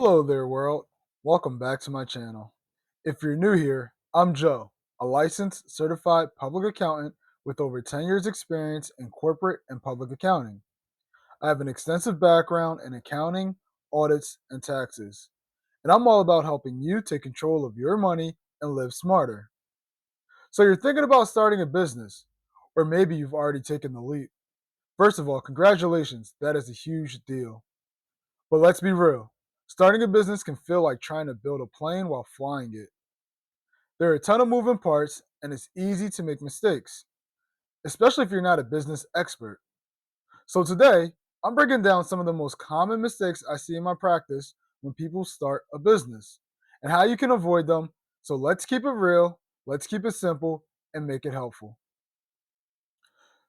Hello there, world. Welcome back to my channel. If you're new here, I'm Joe, a licensed certified public accountant with over 10 years' experience in corporate and public accounting. I have an extensive background in accounting, audits, and taxes, and I'm all about helping you take control of your money and live smarter. So, you're thinking about starting a business, or maybe you've already taken the leap. First of all, congratulations, that is a huge deal. But let's be real. Starting a business can feel like trying to build a plane while flying it. There are a ton of moving parts, and it's easy to make mistakes, especially if you're not a business expert. So today, I'm breaking down some of the most common mistakes I see in my practice when people start a business and how you can avoid them. So let's keep it real, let's keep it simple, and make it helpful.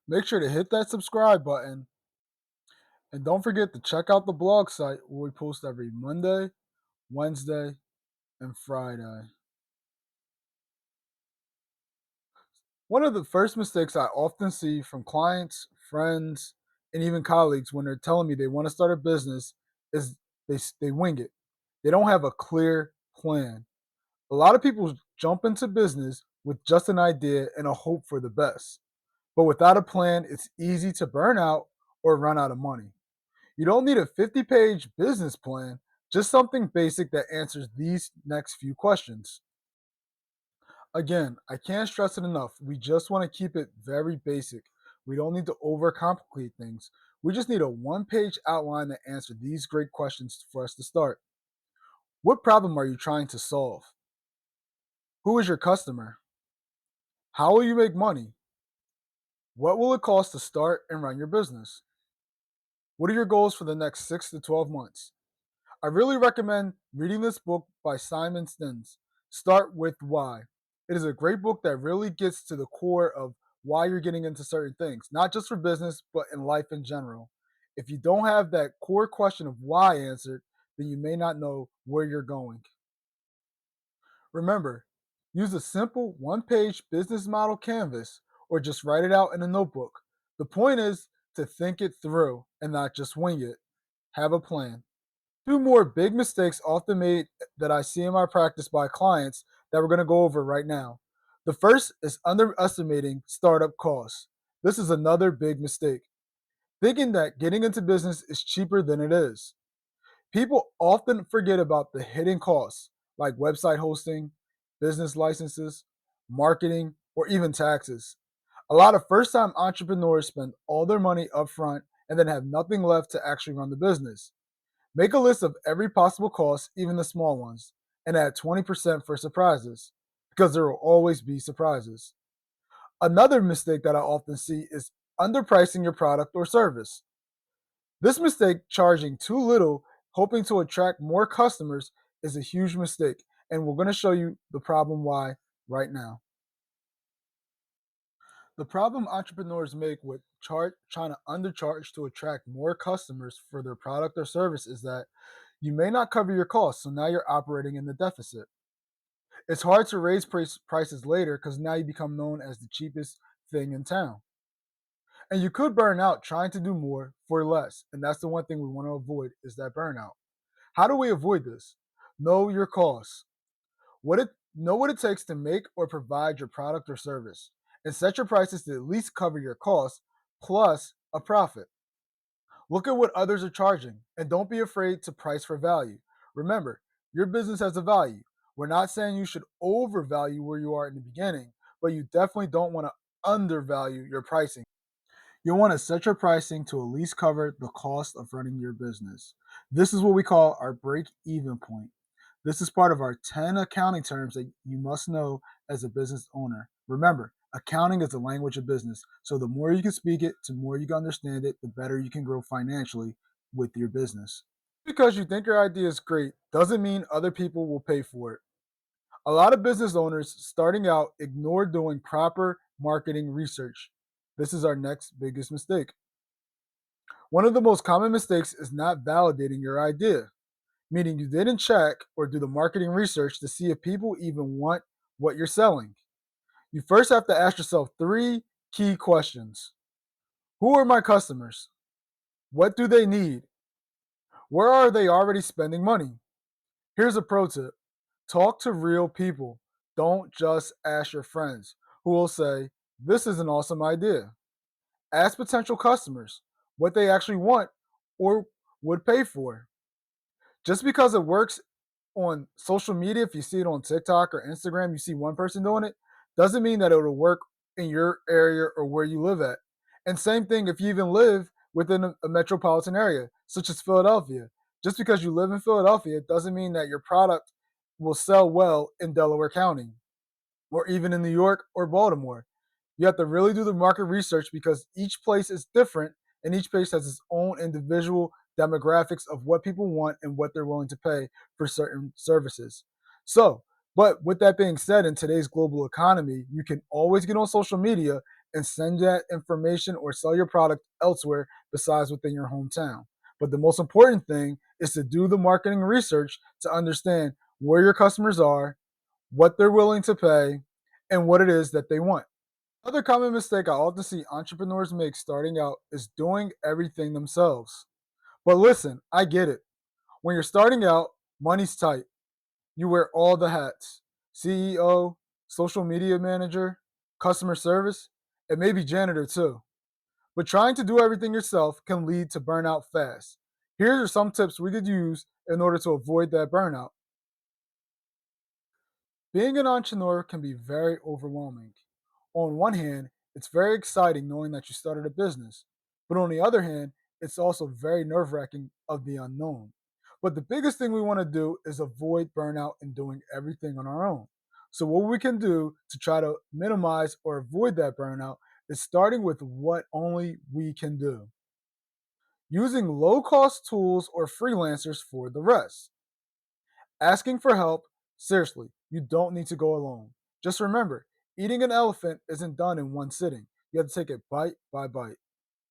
Make sure to hit that subscribe button and don't forget to check out the blog site where we post every Monday, Wednesday, and Friday. One of the first mistakes I often see from clients, friends, and even colleagues when they're telling me they want to start a business is they wing it. They don't have a clear plan. A lot of people jump into business with just an idea and a hope for the best. But without a plan, it's easy to burn out or run out of money. You don't need a 50-page business plan, just something basic that answers these next few questions. Again, I can't stress it enough. We just want to keep it very basic. We don't need to overcomplicate things. We just need a one-page outline that answers these great questions for us to start. What problem are you trying to solve? Who is your customer? How will you make money? What will it cost to start and run your business? What are your goals for the next 6 to 12 months? I really recommend reading this book by Simon Stins, Start with Why. It is a great book that really gets to the core of why you're getting into certain things, not just for business, but in life in general. If you don't have that core question of why answered, then you may not know where you're going. Remember, use a simple one-page business model canvas or just write it out in a notebook. The point is to think it through and not just wing it. Have a plan. Two more big mistakes often made that I see in my practice by clients that we're going to go over right now. The first is underestimating startup costs. This is another big mistake. Thinking that getting into business is cheaper than it is. People often forget about the hidden costs like website hosting, business licenses, marketing, or even taxes. A lot of first time entrepreneurs spend all their money upfront and then have nothing left to actually run the business. Make a list of every possible cost, even the small ones, and add 20% for surprises, because there will always be surprises. Another mistake that I often see is underpricing your product or service. This mistake, charging too little, hoping to attract more customers, is a huge mistake, and we're going to show you the problem why right now. The problem entrepreneurs make with trying to undercharge to attract more customers for their product or service is that you may not cover your costs, so now you're operating in the deficit. It's hard to raise prices later because now you become known as the cheapest thing in town. And you could burn out trying to do more for less, and that's the one thing we want to avoid is that burnout. How do we avoid this? Know your costs. Know what it takes to make or provide your product or service, and set your prices to at least cover your costs plus a profit. Look at what others are charging and don't be afraid to price for value. Remember, your business has a value. We're not saying you should overvalue where you are in the beginning, but you definitely don't want to undervalue your pricing. You'll want to set your pricing to at least cover the cost of running your business. This is what we call our break even point. This is part of our 10 accounting terms that you must know as a business owner. Remember, accounting is the language of business. So the more you can speak it, the more you can understand it, the better you can grow financially with your business. Because you think your idea is great doesn't mean other people will pay for it. A lot of business owners starting out ignore doing proper marketing research. This is our next biggest mistake. One of the most common mistakes is not validating your idea, meaning you didn't check or do the marketing research to see if people even want what you're selling. You first have to ask yourself three key questions. Who are my customers? What do they need? Where are they already spending money? Here's a pro tip: talk to real people. Don't just ask your friends who will say, "This is an awesome idea." Ask potential customers what they actually want or would pay for. Just because it works on social media, if you see it on TikTok or Instagram, you see one person doing it, doesn't mean that it'll work in your area or where you live at. And same thing if you even live within a metropolitan area, such as Philadelphia. Just because you live in Philadelphia doesn't mean that your product will sell well in Delaware County or even in New York or Baltimore. You have to really do the market research because each place is different and each place has its own individual demographics of what people want and what they're willing to pay for certain services. So, but with that being said, in today's global economy, you can always get on social media and send that information or sell your product elsewhere besides within your hometown. But the most important thing is to do the marketing research to understand where your customers are, what they're willing to pay, and what it is that they want. Another common mistake I often see entrepreneurs make starting out is doing everything themselves. But listen, I get it. When you're starting out, money's tight. You wear all the hats: CEO, social media manager, customer service, and maybe janitor too. But trying to do everything yourself can lead to burnout fast. Here are some tips we could use in order to avoid that burnout. Being an entrepreneur can be very overwhelming. On one hand, it's very exciting knowing that you started a business, but on the other hand, it's also very nerve wracking of the unknown. But the biggest thing we want to do is avoid burnout and doing everything on our own. So, what we can do to try to minimize or avoid that burnout is starting with what only we can do, using low cost tools or freelancers for the rest. Asking for help, seriously, you don't need to go alone. Just remember, eating an elephant isn't done in one sitting. You have to take it bite by bite.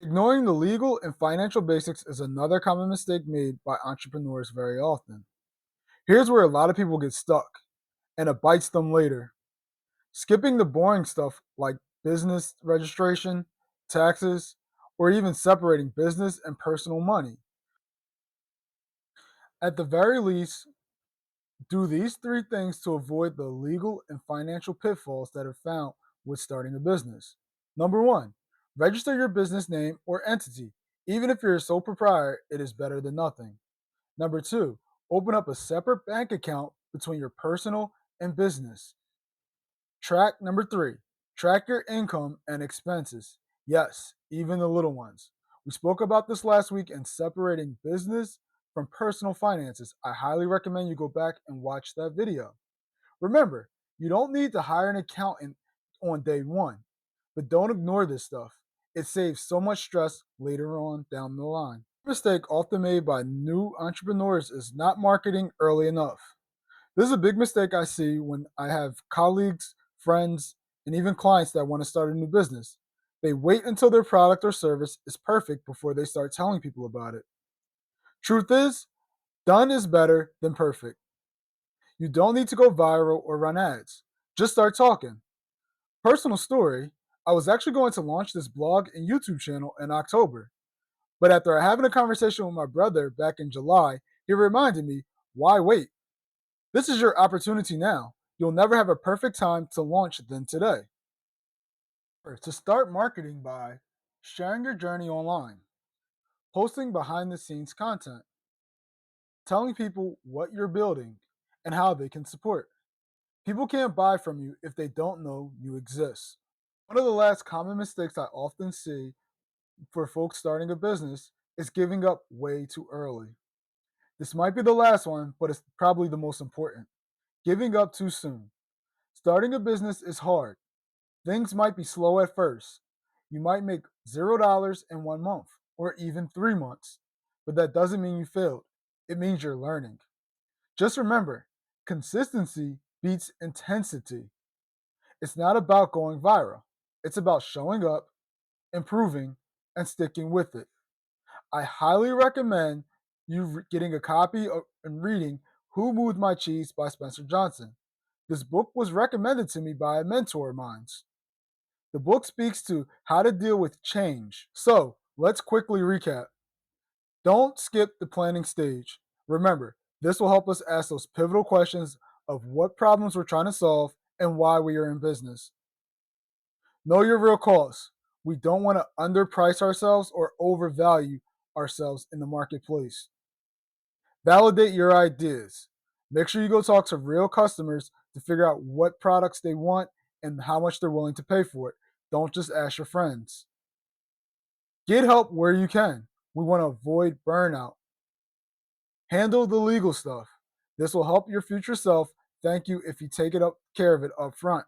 Ignoring the legal and financial basics is another common mistake made by entrepreneurs very often. Here's where a lot of people get stuck, and it bites them later. Skipping the boring stuff like business registration, taxes, or even separating business and personal money. At the very least, do these three things to avoid the legal and financial pitfalls that are found with starting a business. Number one, register your business name or entity. Even if you're a sole proprietor, it is better than nothing. Number two, open up a separate bank account between your personal and business. Number three, track your income and expenses. Yes, even the little ones. We spoke about this last week in separating business from personal finances. I highly recommend you go back and watch that video. Remember, you don't need to hire an accountant on day one, but don't ignore this stuff. It saves so much stress later on down the line. Mistake often made by new entrepreneurs is not marketing early enough. This is a big mistake I see when I have colleagues, friends, and even clients that want to start a new business. They wait until their product or service is perfect before they start telling people about it. Truth is, done is better than perfect. You don't need to go viral or run ads. Just start talking. Personal story: I was actually going to launch this blog and YouTube channel in October, but after having a conversation with my brother back in July, he reminded me, why wait? This is your opportunity now. You'll never have a perfect time to launch than today. To start marketing by sharing your journey online, posting behind the scenes content, telling people what you're building and how they can support. People can't buy from you if they don't know you exist. One of the last common mistakes I often see for folks starting a business is giving up way too early. This might be the last one, but it's probably the most important. Giving up too soon. Starting a business is hard. Things might be slow at first. You might make $0 in 1 month or even 3 months, but that doesn't mean you failed. It means you're learning. Just remember, consistency beats intensity. It's not about going viral, it's about showing up, improving, and sticking with it. I highly recommend you getting a copy of, and reading Who Moved My Cheese by Spencer Johnson. This book was recommended to me by a mentor of mine. The book speaks to how to deal with change. So let's quickly recap. Don't skip the planning stage. Remember, This will help us ask those pivotal questions of what problems we're trying to solve and why we are in business. Know your real costs. We don't want to underprice ourselves or overvalue ourselves in the marketplace. Validate your ideas. Make sure you go talk to real customers to figure out what products they want and how much they're willing to pay for it. Don't just ask your friends. Get help where you can. We want to avoid burnout. Handle the legal stuff. This will help your future self thank you if you take it up care of it up front.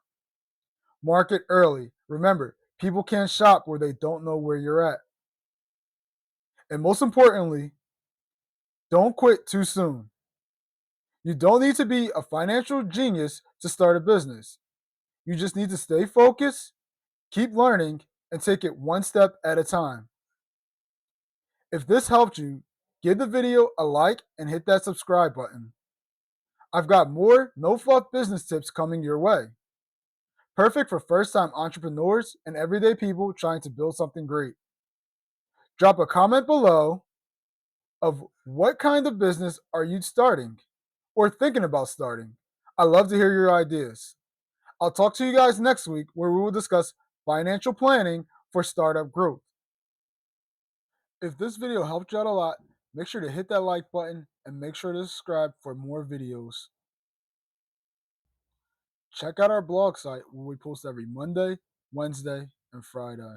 Market early. Remember, people can't shop where they don't know where you're at. And most importantly, don't quit too soon. You don't need to be a financial genius to start a business. You just need to stay focused, keep learning, and take it one step at a time. If this helped you, give the video a like and hit that subscribe button. I've got more no fluff business tips coming your way. Perfect for first time entrepreneurs and everyday people trying to build something great. Drop a comment below of what kind of business are you starting or thinking about starting. I love to hear your ideas. I'll talk to you guys next week where we will discuss financial planning for startup growth. If this video helped you out a lot, make sure to hit that like button and make sure to subscribe for more videos. Check out our blog site where we post every Monday, Wednesday, and Friday.